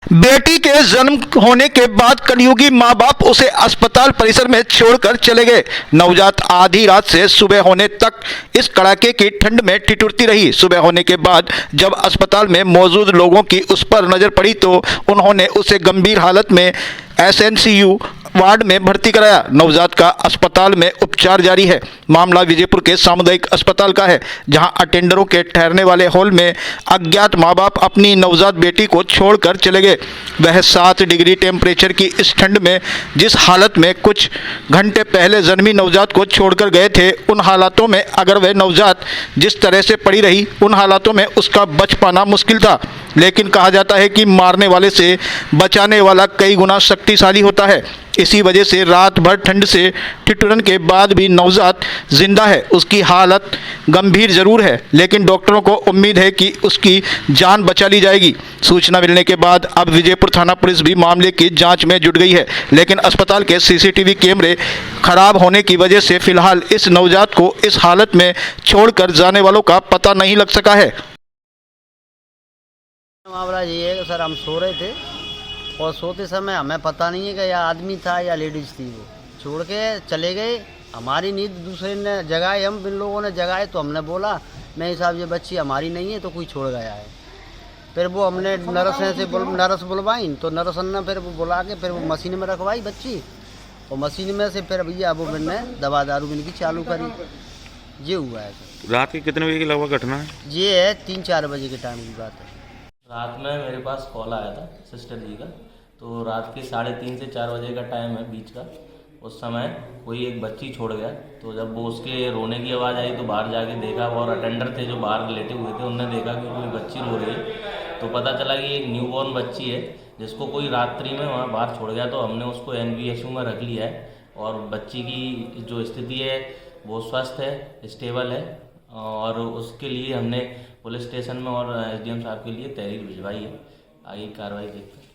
बेटी के जन्म होने के बाद कलयुगी मां बाप उसे अस्पताल परिसर में छोड़कर चले गए। नवजात आधी रात से सुबह होने तक इस कड़ाके की ठंड में ठिठुरती रही। सुबह होने के बाद जब अस्पताल में मौजूद लोगों की उस पर नजर पड़ी तो उन्होंने उसे गंभीर हालत में एसएनसीयू वार्ड में भर्ती कराया। नवजात का अस्पताल में उपचार जारी है। मामला विजयपुर के सामुदायिक अस्पताल का है, जहां अटेंडरों के ठहरने वाले हॉल में अज्ञात मां बाप अपनी नवजात बेटी को छोड़कर चले गए। वह 7 डिग्री टेम्परेचर की इस ठंड में जिस हालत में कुछ घंटे पहले जन्मी नवजात को छोड़कर गए थे, उन हालातों में अगर वह नवजात जिस तरह से पड़ी रही, उन हालातों में उसका बच पाना मुश्किल था। लेकिन कहा जाता है कि मारने वाले से बचाने वाला कई गुना शक्तिशाली होता है। इसी वजह से रात भर ठंड से ठिठुरन के बाद भी नवजात जिंदा है। उसकी हालत गंभीर जरूर है, लेकिन डॉक्टरों को उम्मीद है कि उसकी जान बचा ली जाएगी। सूचना मिलने के बाद अब विजयपुर थाना पुलिस भी मामले की जांच में जुट गई है, लेकिन अस्पताल के सीसीटीवी कैमरे खराब होने की वजह से फिलहाल इस नवजात को इस हालत में छोड़कर जाने वालों का पता नहीं लग सका है। मामला ये है कि सर हम सो रहे थे और सोते समय हमें पता नहीं है कि या आदमी था या लेडीज़ थी। वो छोड़ के चले गए। हमारी नींद दूसरे ने जगाए, हम इन लोगों ने जगाए तो हमने बोला मैं हिसाब ये बच्ची हमारी नहीं है तो कोई छोड़ गया है। फिर वो हमने नर्स बुलवाई तो नर्स ने फिर वो बुला के फिर वो मशीन में रखवाई बच्ची, और मशीन में से फिर भैया वो मैंने दवा दारू मिल की चालू करी। ये हुआ है सर। रात के कितने बजे की लगभग घटना है? ये है 3-4 बजे के टाइम की बात है। रात में मेरे पास कॉल आया था सिस्टर जी का, तो रात के 3:30 से 4 बजे का टाइम है बीच का। उस समय कोई एक बच्ची छोड़ गया, तो जब वो उसके रोने की आवाज़ आई तो बाहर जाके देखा, और अटेंडर थे जो बाहर लेटे हुए थे, उन्होंने देखा कि कोई बच्ची रो रही है। तो पता चला कि एक न्यूबॉर्न बच्ची है जिसको कोई रात्रि में वहाँ बाहर छोड़ गया। तो हमने उसको एनवीएसयू में रख लिया है, और बच्ची की जो स्थिति है वो स्वस्थ है, स्टेबल है, और उसके लिए हमने पुलिस स्टेशन में और एसडीएम साहब के लिए तहरीर भिजवाई है। आगे कार्रवाई देखते हैं।